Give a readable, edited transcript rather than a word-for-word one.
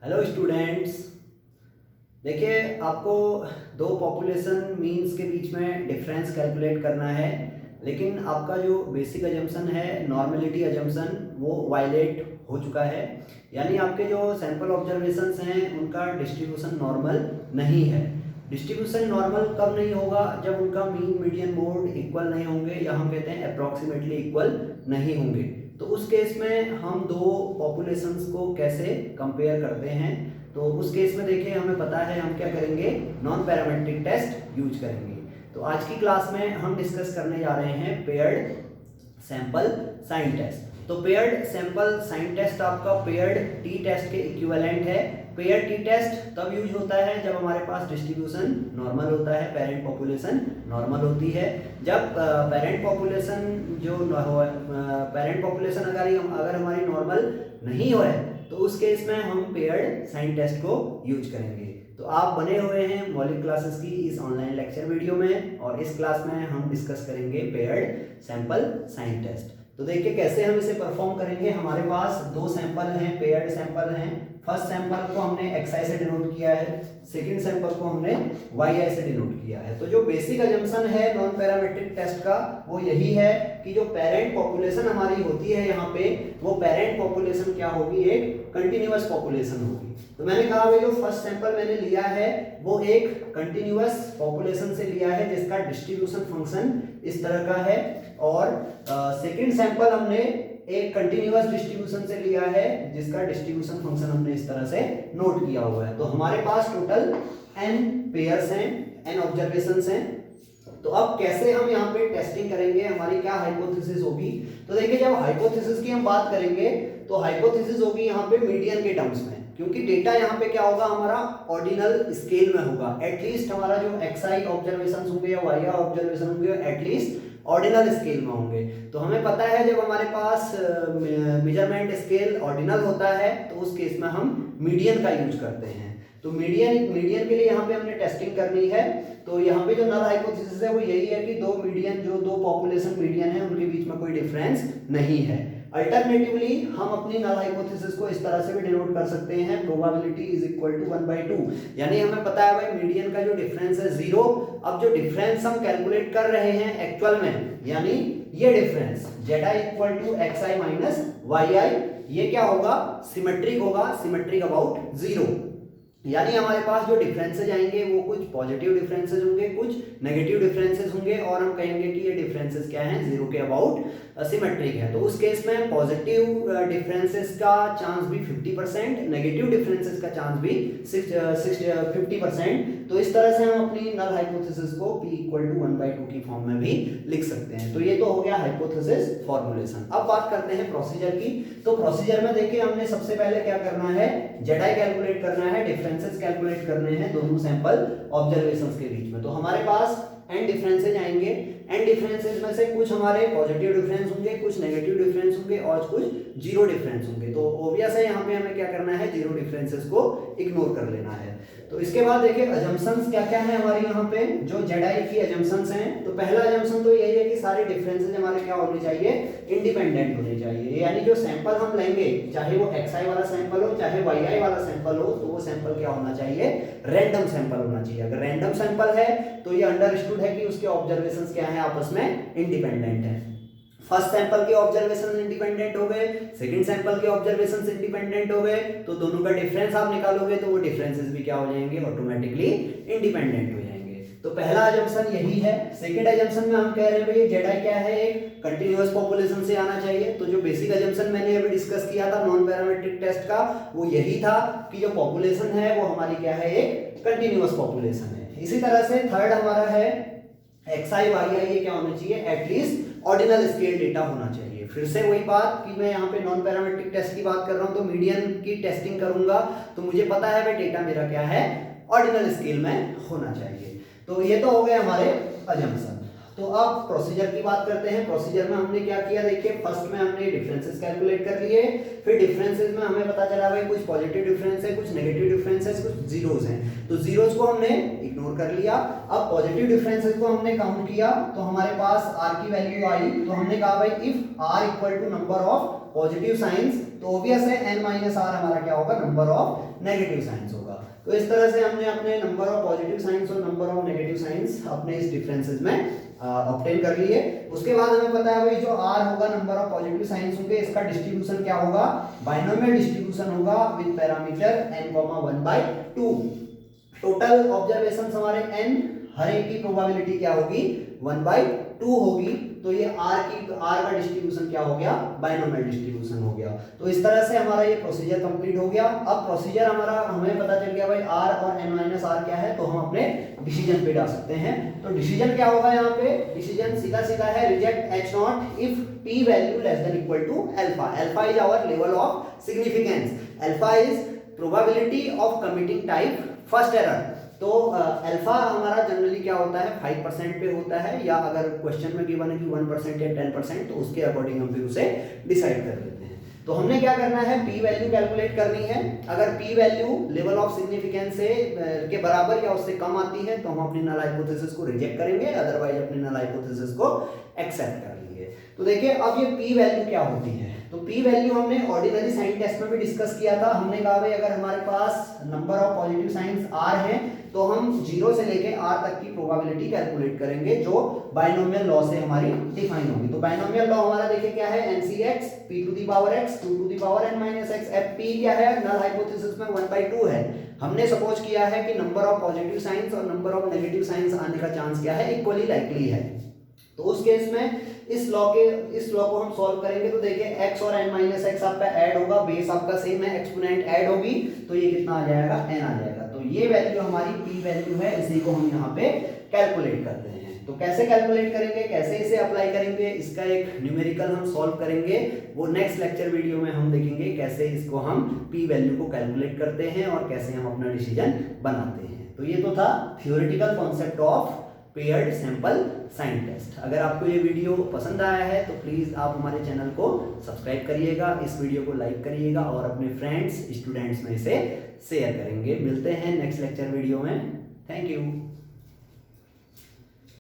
Hello students. देखिए, आपको दो पॉपुलेशन मीन्स के बीच में डिफरेंस कैलकुलेट करना है, लेकिन आपका जो बेसिक अजम्पशन है नॉर्मेलिटी अजम्पशन वो वायलेट हो चुका है। यानी आपके जो सैंपल ऑब्जर्वेशंस हैं उनका डिस्ट्रीब्यूशन नॉर्मल नहीं है। डिस्ट्रीब्यूशन नॉर्मल कब नहीं होगा? जब उनका मीन मीडियन मोड इक्वल नहीं होंगे, या हम कहते हैं अप्रॉक्सीमेटली इक्वल नहीं होंगे। तो उस केस में हम दो पॉपुलेशंस को कैसे कंपेयर करते हैं? तो उस केस में देखिए, हमें पता है हम क्या करेंगे, नॉन पैरामेट्रिक टेस्ट यूज करेंगे। तो आज की क्लास में हम डिस्कस करने जा रहे हैं पेयर्ड सैंपल साइन टेस्ट। तो पेयर्ड सैंपल साइन टेस्ट आपका पेयर्ड टी टेस्ट के इक्विवेलेंट है। पेयर्ड टी टेस्ट तब यूज होता है जब हमारे पास डिस्ट्रीब्यूशन नॉर्मल होता है, पेरेंट पॉपुलेशन नॉर्मल होती है। जब पेरेंट पॉपुलेशन अगर हमारी नॉर्मल नहीं हो तो उस केस में हम पेयर्ड साइन टेस्ट को यूज करेंगे। तो आप बने हुए हैं मौलिक क्लासेस की इस ऑनलाइन लेक्चर वीडियो में, और इस क्लास में हम डिस्कस करेंगे पेयर्ड सैंपल साइन टेस्ट। तो देखिए कैसे हम इसे परफॉर्म करेंगे। हमारे पास दो सैंपल हैं, पेयर्ड सैंपल हैं। फर्स्ट सैंपल को हमने xi से डिनोट किया है, सेकंड सैंपल को हमने yi से डिनोट किया है। तो जो बेसिक अजम्पशन है नॉन पैरामेट्रिक टेस्ट का वो यही है कि जो पेरेंट पॉपुलेशन हमारी होती है यहाँ पे, वो पेरेंट पॉपुलेशन क्या होगी, एक कंटिन्यूअस पॉपुलेशन होगी। तो मैंने कहा भाई जो फर्स्ट सैंपल मैंने लिया है वो एक कंटिन्यूअस पॉपुलेशन से लिया है जिसका डिस्ट्रीब्यूशन फंक्शन इस तरह का है, और सेकंड सैंपल हमने एक कंटिन्यूअस डिस्ट्रीब्यूशन से लिया है जिसका डिस्ट्रीब्यूशन फंक्शन हमने इस तरह से नोट किया हुआ है। तो हमारे पास टोटल n पेयर्स हैं, n ऑब्जर्वेशंस हैं। तो अब कैसे हम यहाँ पे टेस्टिंग करेंगे, हमारी क्या हाइपोथेसिस होगी? तो देखिए, जब हाइपोथेसिस की हम बात करेंगे तो हाइपोथेसिस होगी यहाँ पे मीडियन के टर्म्स में, क्योंकि डेटा यहाँ पे क्या होगा, हमारा ऑर्डिनल स्केल में होगा। एटलीस्ट हमारा जो xi ऑब्जर्वेशन होंगे या yi ऑब्जर्वेशन होंगे एटलीस्ट ऑर्डिनल स्केल में होंगे। तो हमें पता है जब हमारे पास मेजरमेंट स्केल ऑर्डिनल होता है तो उस केस में हम मीडियन का यूज करते हैं। तो मीडियन के लिए यहाँ पे हमने टेस्टिंग करनी है। तो यहाँ पे जो नल हाइपोथेसिस है वो यही है कि दो पॉपुलेशन मीडियन है उनके बीच में कोई डिफरेंस नहीं है। अल्टरनेटिवली हम अपनी नल हाइपोथेसिस को इस तरह से भी डिनोट कर सकते हैं, प्रोबेबिलिटी इज इक्वल टू 1/2। यानी हमें पता है भाई मीडियन का जो डिफरेंस है 0। अब जो डिफरेंस हम कैलकुलेट कर रहे हैं एक्चुअल में, यानी ये difference zi equal to xi minus yi, ये क्या होगा, सिमेट्रिक होगा, सिमेट्रिक अबाउट 0। यानी हमारे पास जो डिफरेंसेज आएंगे वो कुछ पॉजिटिव डिफरेंसेज होंगे, कुछ नेगेटिव डिफरेंसेज होंगे, और हम कहेंगे कि ये डिफरेंसेज क्या हैं, 0 के अबाउट सिमेट्रिक है। तो उस केस में पॉजिटिव डिफरेंसेस का चांस भी 50%, नेगेटिव डिफरेंसेस का चांस भी 50%। तो इस तरह से हम अपनी नल हाइपोथेसिस को p इक्वल टू 1/2 की फॉर्म में भी लिख सकते हैं। तो ये तो हो गया हाइपोथेसिस फॉर्मुलेशन। अब बात करते हैं प्रोसीजर की। तो प्रोसीजर में देखिए, हमने सबसे पहले क्या करना है, zi कैलकुलेट करना है, डिफरेंसेस कैलकुलेट करने हैं दोनों सैंपल ऑब्जर्वेशंस के बीच में। तो हमारे पास n डिफरेंसेज आएंगे। n डिफरेंसेज में से कुछ हमारे पॉजिटिव डिफरेंस होंगे, कुछ नेगेटिव डिफरेंस होंगे, और कुछ जीरो डिफरेंस होंगे। तो ऑब्वियस है यहाँ पे हमें क्या करना है, जीरो डिफरेंसेस को इग्नोर कर लेना है। तो इसके बाद देखिए अजम्पशंस क्या क्या है हमारी यहाँ पे, जो zi की अजम्पशंस हैं। तो पहला अजम्पशन तो यही है कि सारे डिफरेंसेज हमारे क्या होने चाहिए, इंडिपेंडेंट होने चाहिए। यानी जो सैंपल हम लेंगे, चाहे वो xi वाला सैंपल हो चाहे yi वाला सैंपल हो, तो वो सैंपल क्या होना चाहिए, रैंडम सैंपल होना चाहिए। अगर रैंडम सैंपल है तो ये अंडरस्टूड है कि उसके ऑब्जर्वेशंस क्या है, आपस में इंडिपेंडेंट है। फर्स्ट सैंपल के ऑब्जर्वेशन इंडिपेंडेंट हो गए, सेकंड सैंपल के ऑब्जर्वेशंस इंडिपेंडेंट हो गए, तो दोनों का डिफरेंस आप निकालोगे तो वो डिफरेंसेस भी क्या हो जाएंगे, ऑटोमेटिकली इंडिपेंडेंट हो जाएंगे। तो पहला अजम्पशन यही है। सेकंड अजम्पशन में हम कह रहे हैं भाई zi क्या है, एक कंटिन्यूअस पॉपुलेशन से आना चाहिए। तो जो बेसिक अजम्पशन मैंने अभी डिस्कस किया था नॉन पैरामेट्रिक टेस्ट का, वो यही था कि जो पॉपुलेशन है वो हमारी क्या है, एक कंटिन्यूअस पॉपुलेशन है। इसी तरह से थर्ड हमारा है xi yi, ये क्या होना चाहिए, एटलीस्ट ऑर्डिनल स्केल डेटा होना चाहिए। फिर से वही बात कि मैं यहाँ पे नॉन पैरामेट्रिक टेस्ट की बात कर रहा हूँ, तो मीडियन की टेस्टिंग करूंगा तो मुझे पता है भाई डेटा मेरा क्या है, ऑर्डिनल स्केल में होना चाहिए। तो ये तो हो गए हमारे अजम्पशन। तो अब प्रोसीजर की बात करते हैं। प्रोसीजर में हमने क्या किया, देखिए फर्स्ट में हमने डिफरेंसेस कैलकुलेट कर लिए। फिर डिफरेंसेस में हमें पता चला भाई कुछ पॉजिटिव डिफरेंस है, कुछ नेगेटिव डिफरेंस है, कुछ जीरोस हैं। तो जीरोस को हमने इग्नोर कर लिया। अब पॉजिटिव डिफरेंसेस को हमने काउंट किया, तो हमारे पास r की वैल्यू आई। तो हमने कहा भाई if r equal to number of positive signs, तो ऑब्वियस है n माइनस आर हमारा क्या होगा, नंबर ऑफ नेगेटिव साइंस होगा। तो इस तरह से हमने अपने नंबर ऑफ पॉजिटिव साइंस और नंबर ऑफ नेगेटिव साइंस अपने इस डिफरेंसेस में ऑब्टेन कर लिए। उसके बाद हमें पता है भाई जो r होगा नंबर ऑफ पॉजिटिव साइंस होंगे, इसका डिस्ट्रीब्यूशन क्या होगा, बाइनोमियल डिस्ट्रीब्यूशन होगा with parameter n,1/2। Total observation हमारे n, हर एक की प्रोबेबिलिटी क्या होगी, 1/2 होगी। तो ये r का डिस्ट्रीब्यूशन क्या हो गया, बाइनोमियल डिस्ट्रीब्यूशन हो गया। तो इस तरह से हमारा ये प्रोसीजर कंप्लीट हो गया। अब प्रोसीजर हमारा हमें पता चल गया भाई r और n-r क्या है, तो हम अपने डिसीजन पे जा सकते हैं। तो डिसीजन क्या होगा, यहाँ पे डिसीजन सीधा सीधा है, reject h0 if p value less than equal to alpha. Alpha is our level of significance, alpha is probability of committing type first error. तो अल्फा हमारा जनरली क्या होता है, 5% पे होता है, या अगर क्वेश्चन में गिवन है कि 1% या 10%, तो उसके अकॉर्डिंग हम फिर उसे डिसाइड कर लेते हैं। तो हमने क्या करना है, पी वैल्यू कैलकुलेट करनी है। अगर P value level of significance से के बराबर या उससे कम आती है तो हम अपनी नल हाइपोथेसिस को रिजेक्ट करेंगे, अदरवाइज अपनी नल हाइपोथेसिस को एक्सेप्ट कर लेंगे। तो देखिए अब ये पी वैल्यू क्या होती है, तो पी वैल्यू हमने ऑर्डिनरी साइन टेस्ट में भी डिस्कस किया था। हमने कहा भाई अगर हमारे पास number of positive science r है तो हम 0 से लेके r तक की प्रोबेबिलिटी कैलकुलेट करेंगे जो बाइनोमियल लॉ से हमारी डिफाइन होगी। तो बाइनोमियल लॉ हमारा देखिए क्या है, NCx p to the power x 2 to the power n minus x। अब p क्या है, नल हाइपोथेसिस में 1/2 है। हमने सपोज किया है कि नंबर ऑफ पॉजिटिव साइंस और नंबर ऑफ नेगेटिव साइंस आने का चांस क्या है, इक्वली लाइकली है। तो उस केस में इस लॉ को हम सॉल्व करेंगे। तो देखिए x और n माइनस x आपका ऐड होगा, बेस आपका सेम है, एक्सपोनेंट ऐड होगी, तो ये कितना आ जाएगा, n आ जाएगा। तो ये वैल्यू हमारी p वैल्यू है, इसी को हम यहाँ पे कैलकुलेट करते हैं। तो कैसे कैलकुलेट करेंगे, कैसे इसे अप्लाई करेंगे, इसका एक न्यूमेरिकल हम सॉल्व करेंगे, वो नेक्स्ट लेक्चर वीडियो में हम देखेंगे कैसे इसको हम p वैल्यू को कैलकुलेट करते हैं और कैसे हम अपना डिसीजन बनाते हैं। तो ये तो था theoretical concept of paired sample sign test. अगर आपको ये वीडियो पसंद आया है तो प्लीज़ आप हमारे चैनल को सब्सक्राइब करिएगा, इस वीडियो को लाइक करिएगा और अपने फ्रेंड्स स्टूडेंट्स में इसे शेयर करेंगे। मिलते हैं नेक्स्ट लेक्चर वीडियो में। Thank you.